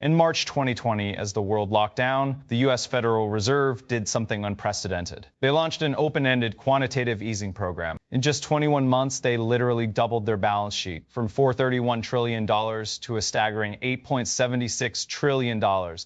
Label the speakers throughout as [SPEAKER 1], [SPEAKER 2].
[SPEAKER 1] In March 2020, as the world locked down, the U.S. Federal Reserve did something unprecedented. They launched an open-ended quantitative easing program. In just 21 months, they literally doubled their balance sheet from $431 trillion to a staggering $8.76 trillion.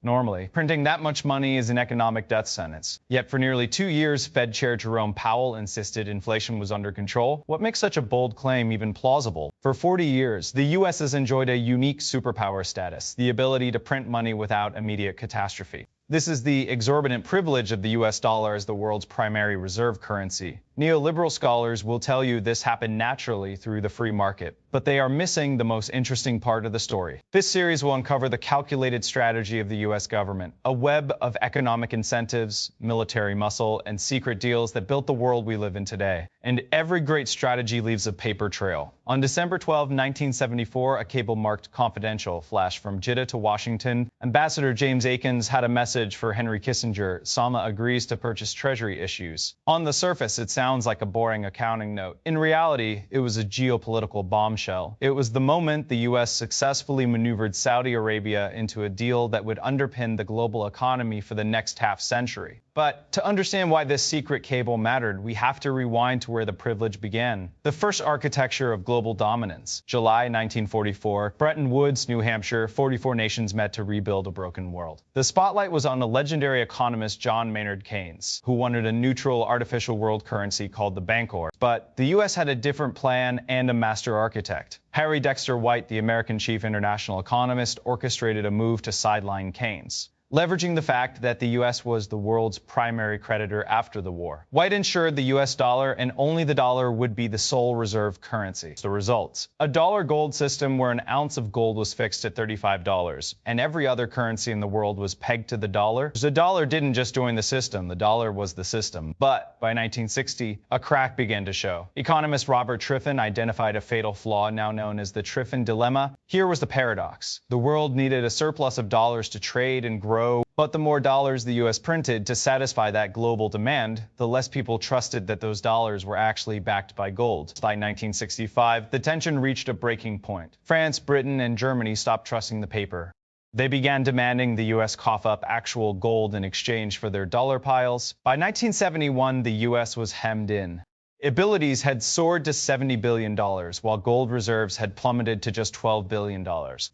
[SPEAKER 1] Normally, printing that much money is an economic death sentence. Yet for nearly 2 years, Fed Chair Jerome Powell insisted inflation was under control. What makes such a bold claim even plausible? For 40 years, the U.S. has enjoyed a unique superpower status, the ability to print money without immediate catastrophe. This is the exorbitant privilege of the U.S. dollar as the world's primary reserve currency. Neoliberal scholars will tell you this happened naturally through the free market, but they are missing the most interesting part of the story. This series will uncover the calculated strategy of the U.S. government, a web of economic incentives, military muscle, and secret deals that built the world we live in today. And every great strategy leaves a paper trail. On December 12, 1974, a cable marked confidential flashed from Jeddah to Washington. Ambassador James Akins had a message for Henry Kissinger. Sama agrees to purchase treasury issues. On the surface, it sounds like a boring accounting note. In reality, it was a geopolitical bombshell. It was the moment the U.S. successfully maneuvered Saudi Arabia into a deal that would underpin the global economy for the next half-century. But to understand why this secret cable mattered, we have to rewind to where the privilege began. The first architecture of global dominance. July 1944, Bretton Woods, New Hampshire, 44 nations met to rebuild a broken world. The spotlight was on the legendary economist John Maynard Keynes, who wanted a neutral artificial world currency called the Bancor. But the U.S. had a different plan and a master architect. Harry Dexter White, the American chief international economist, orchestrated a move to sideline Keynes, leveraging the fact that the U.S. was the world's primary creditor after the war. White ensured the U.S. dollar and only the dollar would be the sole reserve currency. The results: a dollar gold system where an ounce of gold was fixed at $35, and every other currency in the world was pegged to the dollar. The dollar didn't just join the system, the dollar was the system. But by 1960, a crack began to show. Economist Robert Triffin identified a fatal flaw now known as the Triffin dilemma. Here was the paradox. The world needed a surplus of dollars to trade and grow, but the more dollars the U.S. printed to satisfy that global demand, the less people trusted that those dollars were actually backed by gold. By 1965, the tension reached a breaking point. France, Britain, and Germany stopped trusting the paper. They began demanding the U.S. cough up actual gold in exchange for their dollar piles. By 1971, the U.S. was hemmed in. Abilities had soared to $70 billion, while gold reserves had plummeted to just $12 billion.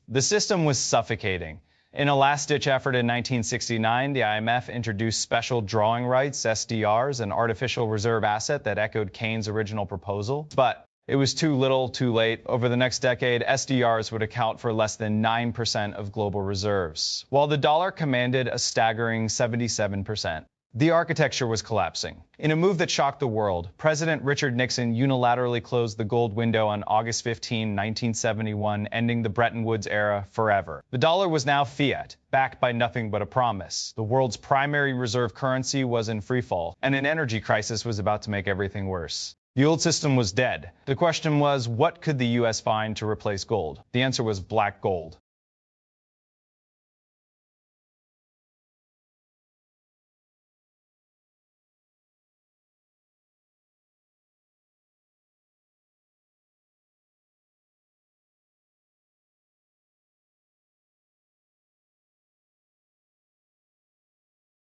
[SPEAKER 1] The system was suffocating. In a last-ditch effort in 1969, the IMF introduced special drawing rights, SDRs, an artificial reserve asset that echoed Keynes' original proposal. But it was too little, too late. Over the next decade, SDRs would account for less than 9% of global reserves, while the dollar commanded a staggering 77%. The architecture was collapsing. In a move that shocked the world, President Richard Nixon unilaterally closed the gold window on August 15, 1971, ending the Bretton Woods era forever. The dollar was now fiat, backed by nothing but a promise. The world's primary reserve currency was in freefall, and an energy crisis was about to make everything worse. The old system was dead. The question was, what could the U.S. find to replace gold? The answer was black gold.